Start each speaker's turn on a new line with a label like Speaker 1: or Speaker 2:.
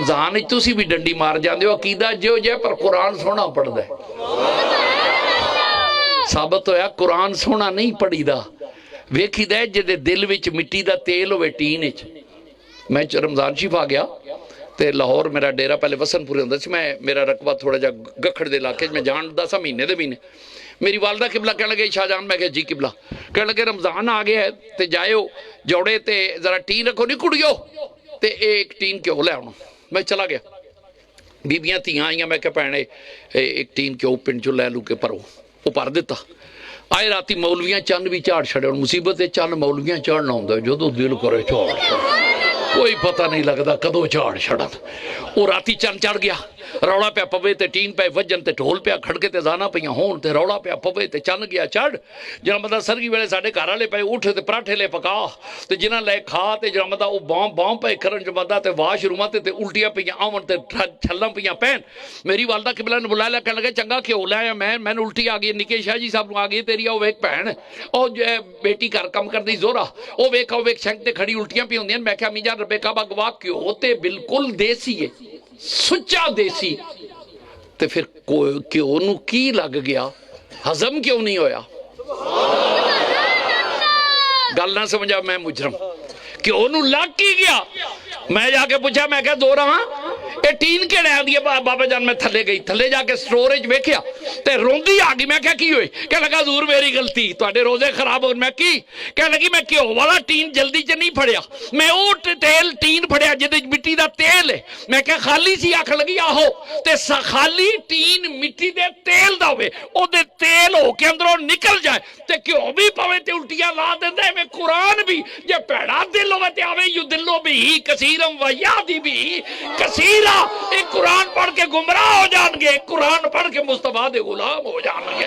Speaker 1: रमजान तुसी भी डंडी मार जाते हो, अकीदा जो जै पर कुरान सोहना पढ़दा है। साबित होया कुरान सोहना नहीं पढ़ीदा, वेखीदा जिहदे दिल विच मिट्टी दा तेल होवे टीन विच। मैं रमजान शरीफ आ गया तो लाहौर मेरा डेरा पहले वसनपुरे होंदा सी, मैं मेरा रकबा थोड़ा जा गखड़ दे इलाके मैं जानदा सा महीने दे महीने। मेरी वालदा किबला कह लगे शाहजान, मैं कहा जी किबला, कह लगे रमजान आ गया है तो जाओ जोड़े ते जरा टीन रखो नहीं कुड़ियो ते एक टीन क्यों ले आओ। मैं चला गया, बीबियां तियां आईयां, मैं क्या भैने एक टीन क्यों पिंड चो लै लू के भरो, वो भर दिता। आए राती मौलवियां चंद भी झाड़ छड़े। मुसीबत चंद मौलवियां चढ़ना होंगे जो दिल करे झाड़, कोई पता नहीं लगता कदों झाड़ छड़न। वो राती चंद चढ़ गया, रौला पिया पवे ते टीन पे वजन ते ढोल पिया खड़के ते जाना पईयां होण ते रौला पिया पवे ते चंद गया चढ़। जिन्ना मतलब सरगी वेले साडे घर वाले पे उठ ते पराठे ले पका ते जिन्ना ले खा ते जिन्ना मतलब वो बॉम बॉम पे करन जो मतलब ते वाशरूमां ते उल्टियां पईयां आवन ते छल्लां पईयां पैन। मेरी वालदा किबला ने बुलाया, कहन लगे चंगा क्यों लाया, मैनू उल्टी आ गई, निके शाह जी साहब आ गई तेरी, ओ वेख भैन ओ बेटी घर कम करदी जोरा, ओ वेख शंक ते खड़ी उल्टियां पई होंदियां। मैं क्या मीजा रबेका बगवा क्यों ते बिल्कुल देसी है, सुच्चा देसी। तो फिर घ्यो नू की लग गया, हजम क्यों नहीं होया? गल ना समझा, मैं मुजरम, घ्यो नू लग की गया। मैं जाके पूछा, मैं क्या दो रहा ये टीन केड़े आंदी है बाबा जान। मैं थले गई, थले जाके स्टोरेज वेख्या ते रोंदी आ गई। मैं क्या की होए? कह लगा हजूर मेरी गलती, तुहाडे रोजे खराब हो। मैं की? कह लगी मैं घ्यो वाला टीन जल्दी च नहीं फड़िया, मैं वो तेल टीन फड़िया जिहदे मिट्टी दा तेल है। मैं क्या खाली सी? आख लगी आहो। ते खाली टीन मिट्टी दे तेल दा होवे, ओदे तेल हो के अंदरों निकल जाए ते घ्यो भी पवे ते उल्टियां ला देंदा है। मैं कुरान भी जे भैड़ा दिल होवे ते आवे यू दिलो भी कसीरम व यादी भी कसीरा। एक कुरान पढ़ के गुमराह हो जाएंगे, कुरान पढ़ के मुस्तफा दे गुलाम हो जाएंगे।